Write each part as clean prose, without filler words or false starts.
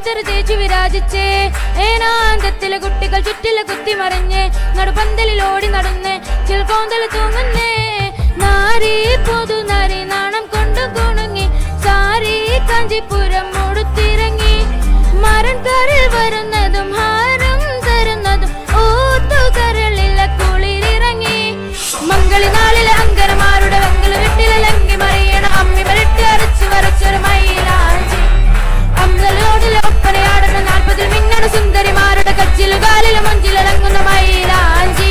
പച്ചര തേച്ചു വിരാജിച്ചേ ഏനാന്തത്തിലെ കുട്ടികൾ ചുറ്റിലെ കുത്തിമറിഞ്ഞ് നടുപന്തലിൽ ഓടി നടന്ന് ചിൽക്കോന്തൽ തൂങ്ങുന്നേ നാരി പുതുനാരി നാണം കൊണ്ടു കുണുങ്ങി സാരി കാഞ്ചിപുരം മുടുത്തിറങ്ങി മരൺകാരിൽ വരുന്നതും ഹാരം തരുന്നതും ഓത്തുകരളില കുളിരിറങ്ങി മംഗളി നാളിലെ അങ്കരമാരുടെ വെങ്കല വെട്ടിലെ ലങ്കി മറിയണ അമ്മി മരട്ടി അരച്ചു വരച്ചൊരു മയിലാഞ്ചി അമ്പലോടിലെ ഒപ്പനയാടുന്ന 40 മിന്നണ സുന്ദരിമാരുടെ കച്ചിലും കാലിലും മഞ്ചിലിറങ്ങുന്ന മയിലാഞ്ചി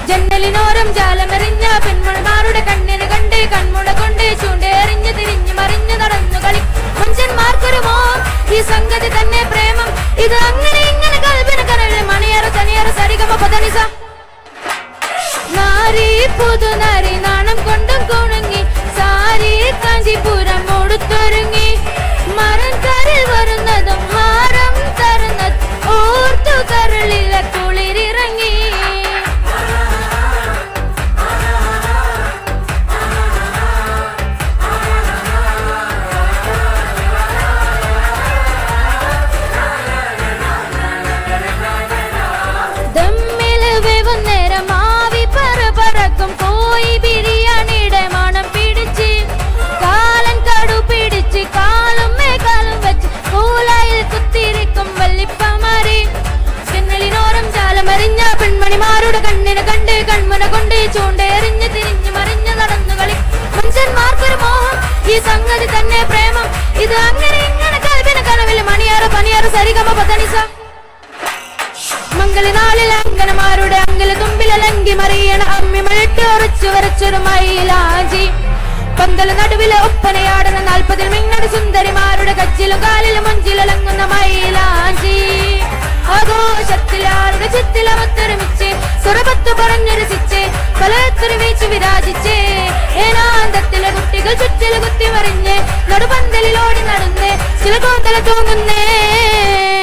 ജന്നലിനോരം ജാലമെറിഞ്ഞ പെൺമണിമാരുടെ കണ്ണിന് കണ്ട് കൺമുട കൊണ്ട് ചൂണ്ടേറിഞ്ഞ് തിരിഞ്ഞു മറിഞ്ഞു നടന്നു കളി മനുഷ്യന്മാർക്കൊരു മോഹം ഈ സംഗതി തന്നെ പ്രേമം ഇത് അങ്ങനെ ഇങ്ങനെ കൽപ്പിന് കനവിൽ മണിയറ തനിയറ സരിഗമ പദനിസ നാരി പുതുനാരി നാണം കൊണ്ടും കുണുങ്ങി സാരി കാഞ്ചിപുരം മുടുത്തൊരുങ്ങി മരൺകാരിൽ വരുന്നതും ഹാരം തരുന്നതും ഓർത്തു കരളില കുളിരിറങ്ങി പെൺമണിമാരുടെ കണ്ണിന് കണ്ട് കൺമുന കൊണ്ട് ചൂണ്ടേറിഞ്ഞ് തിരിഞ്ഞു മറിഞ്ഞു നടന്നു കളി മനുഷ്യന്മാർക്കൊരു മോഹം ഈ സംഗതി തന്നെ പ്രേമം ഇത് അങ്ങനെ ഇങ്ങനെ കൽപ്പിന് കനവിൽ മണിയാറ് പണിയാറ് സരിഗമ പതനിസ മംഗളി നാളിലെ അങ്കനമാരുടെ അങ്കില് തുമ്പിലെ ലങ്കി മറിയണ അമ്മി മഴട്ടി ഉറച്ചു വരച്ചൊരു മയിലാഞ്ചി പന്തല നടുവിലെ ഒപ്പനയാടുന്ന 40 മിന്നണ സുന്ദരിമാരുടെ കച്ചിലും കാലിലും മഞ്ചിലിളങ്ങുന്ന മയിലാഞ്ചി ആഘോഷത്തിലാളുടെ ചിത്തിലമൊത്തൊരുമിച്ച് സുറപത്ത് പറഞ്ഞു രസിച്ച് പലത്തൊരു വീച്ചു വിരാജിച്ച് ഏനാന്തത്തിലെ കുട്ടികൾ ചുറ്റില് കുത്തിമറിഞ്ഞ് നടുപന്തലിൽ ഓടി നടന്ന് ചില കോന്തല തൂങ്ങുന്നേ